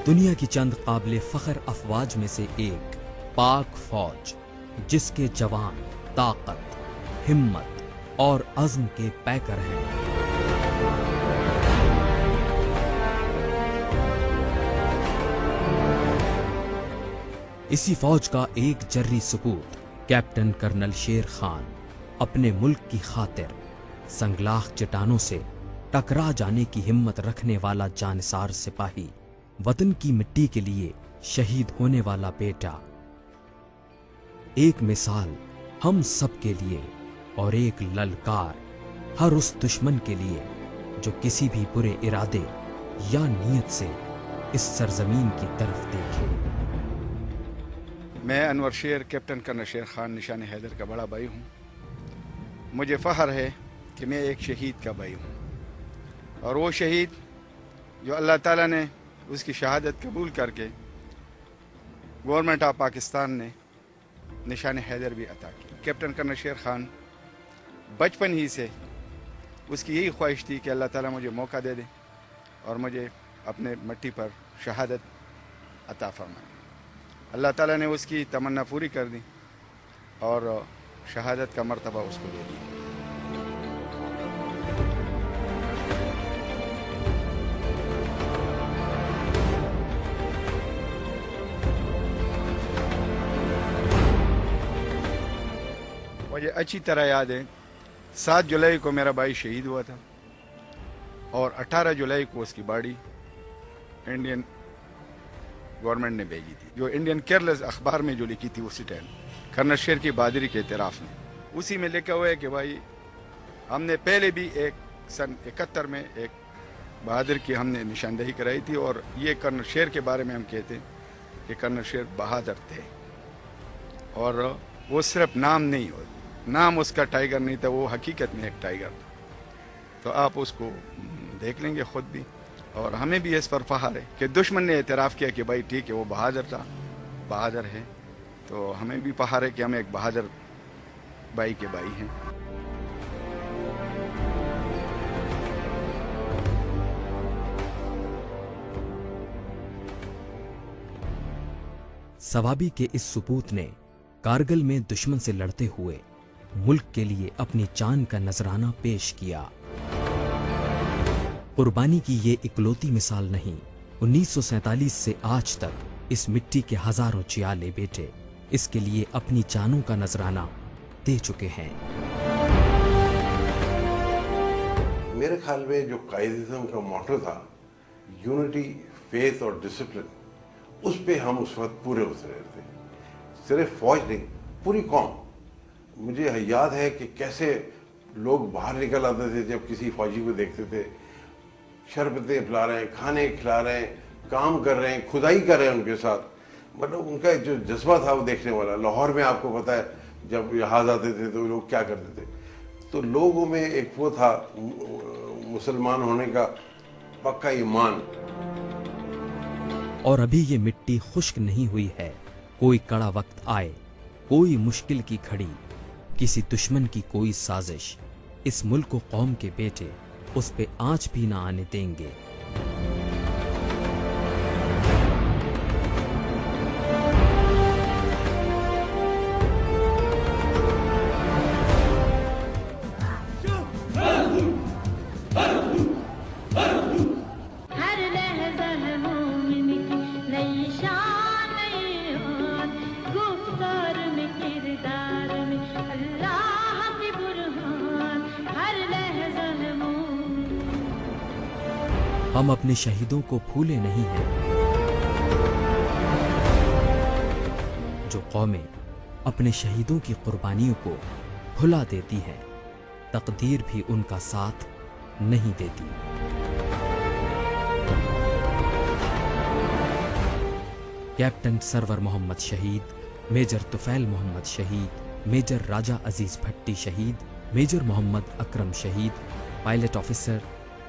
دنیا کی چند قابل فخر افواج میں سے ایک پاک فوج، جس کے جوان طاقت، ہمت اور عزم کے پیکر ہیں۔ اسی فوج کا ایک جری سپوت کیپٹن کرنل شیر خان اپنے ملک کی خاطر سنگلاخ چٹانوں سے ٹکرا جانے کی ہمت رکھنے والا جانسار سپاہی، وطن کی مٹی کے لیے شہید ہونے والا بیٹا، ایک مثال ہم سب کے لیے اور ایک للکار ہر اس دشمن کے لیے جو کسی بھی برے ارادے یا نیت سے اس سرزمین کی طرف دیکھے۔ میں انور شیر، کیپٹن کرنل شیر خان نشان حیدر کا بڑا بھائی ہوں۔ مجھے فخر ہے کہ میں ایک شہید کا بھائی ہوں، اور وہ شہید جو اللہ تعالیٰ نے اس کی شہادت قبول کر کے گورنمنٹ آف پاکستان نے نشان حیدر بھی عطا کی۔ کیپٹن کرنل شیر خان بچپن ہی سے اس کی یہی خواہش تھی کہ اللہ تعالیٰ مجھے موقع دے دے اور مجھے اپنے مٹی پر شہادت عطا فرمائے۔ اللہ تعالیٰ نے اس کی تمنا پوری کر دی اور شہادت کا مرتبہ اس کو دے دیا۔ مجھے اچھی طرح یاد ہے 7 جولائی کو میرا بھائی شہید ہوا تھا اور 18 جولائی کو اس کی باڈی انڈین گورنمنٹ نے بھیجی تھی، جو انڈین کیئرلیس اخبار میں جو لکھی تھی اسی ٹائم کرنل شیر کی بہادری کے اعتراف میں، اسی میں لکھا ہوا ہے کہ بھائی ہم نے پہلے بھی سن 71 میں ایک بہادر کی ہم نے نشاندہی کرائی تھی، اور یہ کرنل شیر کے بارے میں ہم کہتے ہیں کہ کرنل شیر بہادر تھے، اور وہ صرف نام نہیں ہو، نام اس کا ٹائیگر نہیں تھا، وہ حقیقت میں ایک ٹائیگر تھا۔ تو آپ اس کو دیکھ لیں گے خود بھی، اور ہمیں بھی اس پر فخر ہے کہ دشمن نے اعتراف کیا کہ بھائی ٹھیک ہے وہ بہادر تھا، بہادر ہے، تو ہمیں بھی فخر ہے کہ ہم ایک بہادر بھائی کے بھائی ہیں۔ ثوابی کے اس سپوت نے کارگل میں دشمن سے لڑتے ہوئے ملک کے لیے اپنی جان کا نذرانہ پیش کیا۔ قربانی کی یہ اکلوتی مثال نہیں، 1947 سے آج تک اس مٹی کے ہزاروں چیالے بیٹے اس کے لیے اپنی جانوں کا نذرانہ دے چکے ہیں۔ میرے خیال میں جو قائدازم کا موٹو تھا، یونٹی، فیتھ اور ڈسپلن، اس پہ ہم اس وقت پورے اترے تھے، صرف فوج نہیں، پوری قوم۔ مجھے یاد ہے کہ کیسے لوگ باہر نکل آتے تھے جب کسی فوجی کو دیکھتے تھے، شربتیں پلا رہے ہیں، کھانے کھلا رہے ہیں، کام کر رہے ہیں، کھدائی کر رہے ہیں ان کے ساتھ، مطلب ان کا جو جذبہ تھا وہ دیکھنے والا۔ لاہور میں آپ کو پتہ ہے جب جہاز آتے تھے تو لوگ کیا کرتے تھے، تو لوگوں میں ایک وہ تھا مسلمان ہونے کا پکا ایمان۔ اور ابھی یہ مٹی خشک نہیں ہوئی ہے، کوئی کڑا وقت آئے، کوئی مشکل کی گھڑی، کسی دشمن کی کوئی سازش، اس ملک و قوم کے بیٹے اس پہ آنچ بھی نہ آنے دیں گے۔ ہم اپنے شہیدوں کو بھولے نہیں ہیں۔ جو قومیں اپنے شہیدوں کی قربانیوں کو بھلا دیتی ہیں، تقدیر بھی ان کا ساتھ نہیں دیتی۔ کیپٹن سرور محمد شہید، میجر طفیل محمد شہید، میجر راجہ عزیز بھٹی شہید، میجر محمد اکرم شہید، پائلٹ آفیسر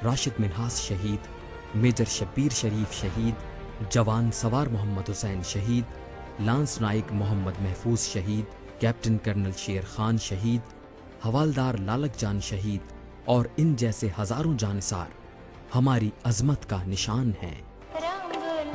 راشد منہاس شہید، میجر شبیر شریف شہید، جوان سوار محمد حسین شہید، لانس نائک محمد محفوظ شہید، کیپٹن کرنل شیر خان شہید، حوالدار لالک جان شہید، اور ان جیسے ہزاروں جانثار ہماری عظمت کا نشان ہیں۔